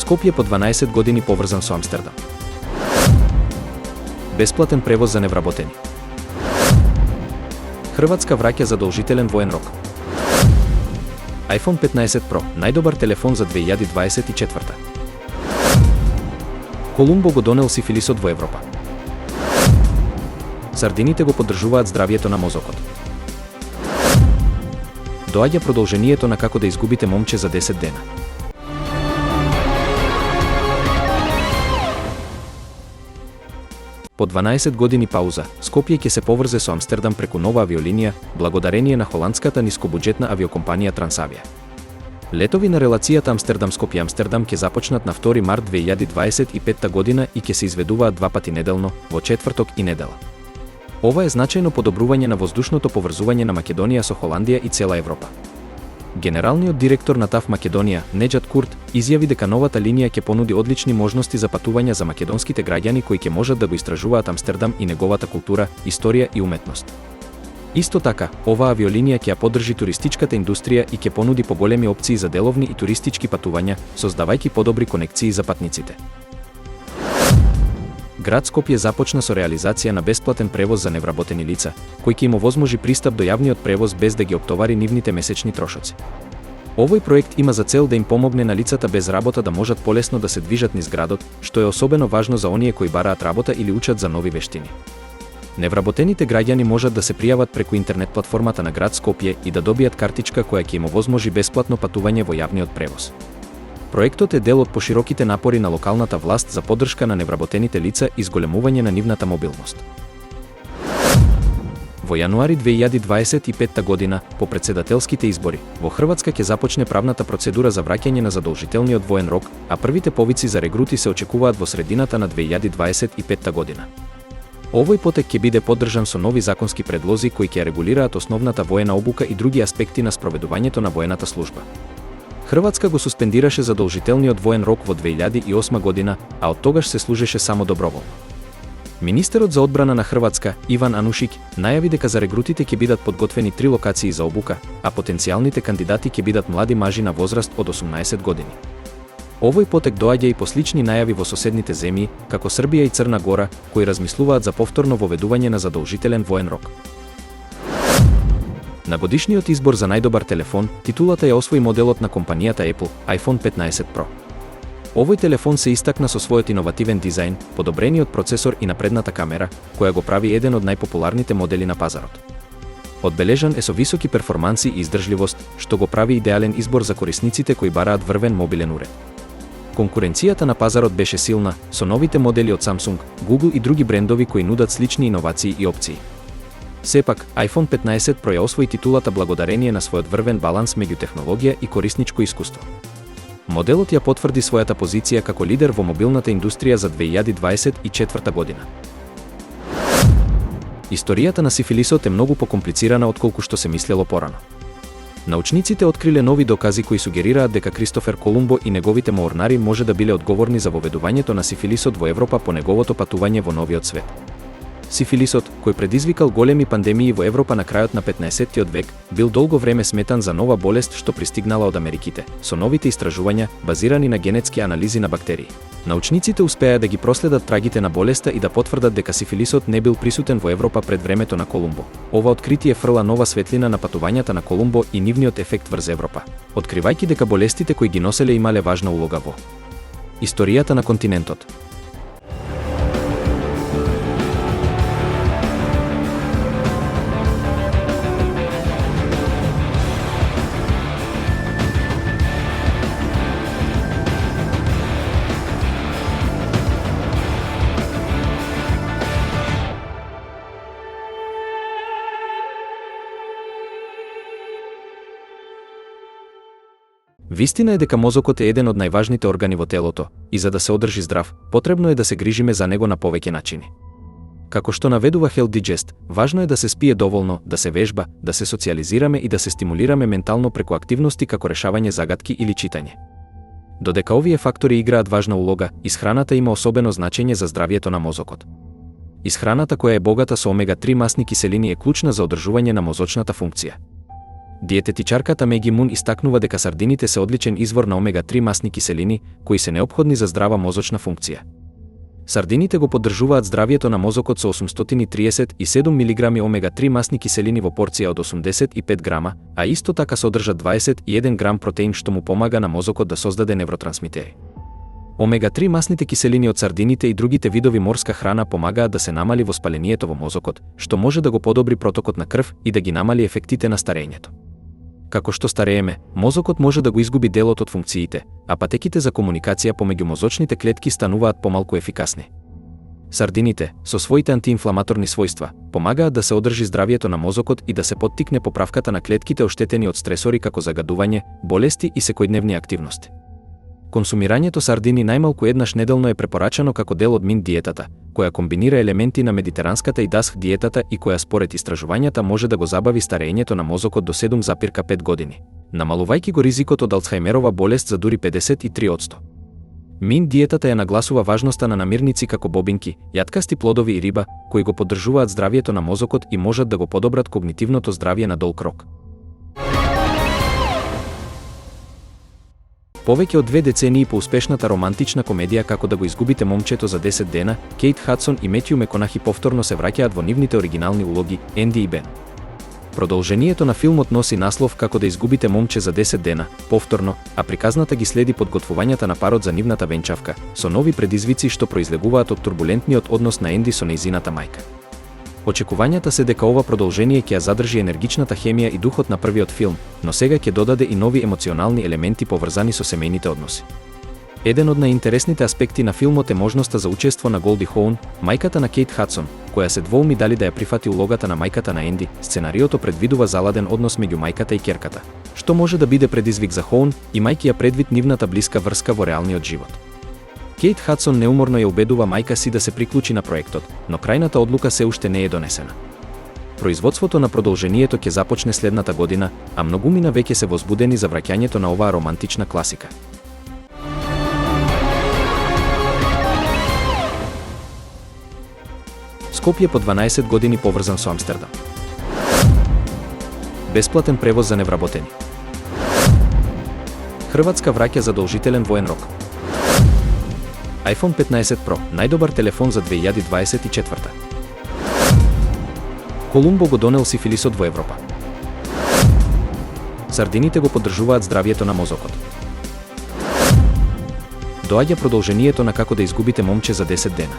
Скопје по 12 години поврзан со Амстердам. Бесплатен превоз за невработени. Хрватска враќа задолжителен воен рок. iPhone 15 Pro, најдобар телефон за 2024. Колумбо го донел сифилисот во Европа. Сардините го поддржуваат здравието на мозокот. Доаѓа продолжението на како да изгубите момче за 10 дена. По 12 години пауза, Скопје ќе се поврзе со Амстердам преку нова авиолинија, благодарение на холандската нискобуџетна авиокомпанија Трансавија. Летови на релацијата Амстердам-Скопје-Амстердам ќе започнат на 2 март 2025 година и ќе се изведуваат 2 пати неделно, во четврток и недела. Ова е значајно подобрување на воздушното поврзување на Македонија со Холандија и цела Европа. Генералниот директор на ТАВ Македонија, Неџат Курт, изјави дека новата линија ќе понуди одлични можности за патување за македонските граѓани кои ќе можат да го истражуваат Амстердам и неговата култура, историја и уметност. Исто така, оваа авиолинија ќе ја поддржи туристичката индустрија и ќе понуди поголеми опции за деловни и туристички патувања, создавајќи подобри конекции за патниците. Град Скопје започна со реализација на бесплатен превоз за невработени лица, кој ќе им овозможи пристап до јавниот превоз без да ги оптовари нивните месечни трошоци. Овој проект има за цел да им помогне на лицата без работа да можат полесно да се движат низ градот, што е особено важно за оние кои бараат работа или учат за нови вештини. Невработените граѓани можат да се пријават преку интернет платформата на град Скопје и да добијат картичка која ќе им овозможи бесплатно патување во јавниот превоз. Проектот е дел од пошироките напори на локалната власт за поддршка на невработените лица и зголемување на нивната мобилност. Во јануари 2025 година, по председателските избори, во Хрватска ќе започне правната процедура за враќање на задолжителниот воен рок, а првите повици за регрути се очекуваат во средината на 2025 година. Овој потек ќе биде поддржан со нови законски предлози кои ќе регулираат основната воена обука и други аспекти на спроведувањето на воената служба. Хрватска го суспендираше задолжителниот воен рок во 2008 година, а од тогаш се служеше само доброволно. Министерот за одбрана на Хрватска, Иван Анушик, најави дека за регрутите ќе бидат подготвени 3 локации за обука, а потенцијалните кандидати ќе бидат млади мажи на возраст од 18 години. Овој потек доаѓа и по слични најави во соседните земји, како Србија и Црна Гора, кои размислуваат за повторно воведување на задолжителен воен рок. На годишниот избор за најдобар телефон, титулата ја освои моделот на компанијата Apple, iPhone 15 Pro. Овој телефон се истакна со својот иновативен дизајн, подобрениот процесор и напредната камера, која го прави еден од најпопуларните модели на пазарот. Одбележан е со високи перформанси и издржливост, што го прави идеален избор за корисниците кои бараат врвен мобилен уред. Конкуренцијата на пазарот беше силна, со новите модели од Samsung, Google и други брендови кои нудат слични иновации и опции. Сепак, iPhone 15 Pro ја освои титулата благодарение на својот врвен баланс меѓу технологија и корисничко искуство. Моделот ја потврди својата позиција како лидер во мобилната индустрија за 2024 година. Историјата на сифилисот е многу покомплицирана отколку што се мислело порано. Научниците откриле нови докази кои сугерираат дека Кристофер Колумбо и неговите моорнари може да биле одговорни за воведувањето на сифилисот во Европа по неговото патување во новиот свет. Сифилисот, кој предизвикал големи пандемии во Европа на крајот на 15-тиот век, бил долго време сметан за нова болест што пристигнала од Америките, со новите истражувања, базирани на генетски анализи на бактерии. Научниците успеа да ги проследат трагите на болеста и да потврдат дека сифилисот не бил присутен во Европа пред времето на Колумбо. Ова откритие фрла нова светлина на патувањата на Колумбо и нивниот ефект врз Европа, откривајќи дека болестите кои ги носеле имале важна улога во историјата на континентот. Вистина е дека мозокот е еден од најважните органи во телото, и за да се одржи здрав, потребно е да се грижиме за него на повеќе начини. Како што наведува Health Digest, важно е да се спие доволно, да се вежба, да се социализираме и да се стимулираме ментално преку активности како решавање загадки или читање. Додека овие фактори играат важна улога, исхраната има особено значење за здравието на мозокот. Исхраната која е богата со омега-3 масни киселини е клучна за одржување на мозочната функција. Диететичарката Меги Мун истакнува дека сардините се одличен извор на омега-3 масни киселини, кои се неопходни за здрава мозочна функција. Сардините го поддржуваат здравието на мозокот со 837 мг омега-3 масни киселини во порција од 85 грама, а исто така содржат 21 грам протеин што му помага на мозокот да создаде невротрансмитери. Омега-3 масните киселини од сардините и другите видови морска храна помагаат да се намали воспалението во мозокот, што може да го подобри протокот на крв и да ги намали ефектите на старењето. Како што старееме, мозокот може да го изгуби делот од функциите, а патеките за комуникација помеѓу мозочните клетки стануваат помалку ефикасни. Сардините, со своите антиинфламаторни својства, помагаат да се одржи здравието на мозокот и да се поттикне поправката на клетките оштетени од стресори како загадување, болести и секојдневни активности. Консумирањето сардини најмалку еднаш неделно е препорачано како дел од МИН диетата, која комбинира елементи на медитеранската и ДАСХ диетата и која според истражувањата може да го забави старењето на мозокот до 7,5 години, намалувајќи го ризикот од Алцхајмерова болест за дури 53%. МИН диетата ја нагласува важноста на намирници како бобинки, јаткасти плодови и риба, кои го поддржуваат здравието на мозокот и можат да го подобрат когнитивното здравје на долг рок. Повеќе од 2 децении по успешната романтична комедија Како да го изгубите момчето за 10 дена, Кейт Хадсон и Метју Меконахи повторно се враќаат во нивните оригинални улоги, Енди и Бен. Продолжението на филмот носи наслов Како да изгубите момче за 10 дена, повторно, а приказната ги следи подготвувањата на парот за нивната венчавка, со нови предизвици што произлегуваат од турбулентниот однос на Енди со нејзината мајка. Очекувањата се дека ова продолжение ќе ја задржи енергичната хемија и духот на првиот филм, но сега ќе додаде и нови емоционални елементи поврзани со семејните односи. Еден од најинтересните аспекти на филмот е можноста за учество на Голди Хоун, мајката на Кейт Хадсон, која се двоуми дали да ја прифати улогата на мајката на Енди. Сценариото предвидува заладен однос меѓу мајката и ќерката, што може да биде предизвик за Хоун, имајќи ја предвид нивната блиска врска во реалниот живот. Кейт Хадсон неуморно ја убедува мајка си да се приклучи на проектот, но крајната одлука се уште не е донесена. Производството на продолжението ќе започне следната година, а многумина веќе се возбудени за враќањето на оваа романтична класика. Скопје по 12 години поврзан со Амстердам. Бесплатен превоз за невработени. Хрватска враќа задолжителен воен рок. iPhone 15 Pro, најдобар телефон за 2024. Колумбо го донел сифилисот во Европа. Сардините го поддржуваат здравието на мозокот. Доаѓа продолжението на Како да изгубите момче за 10 дена.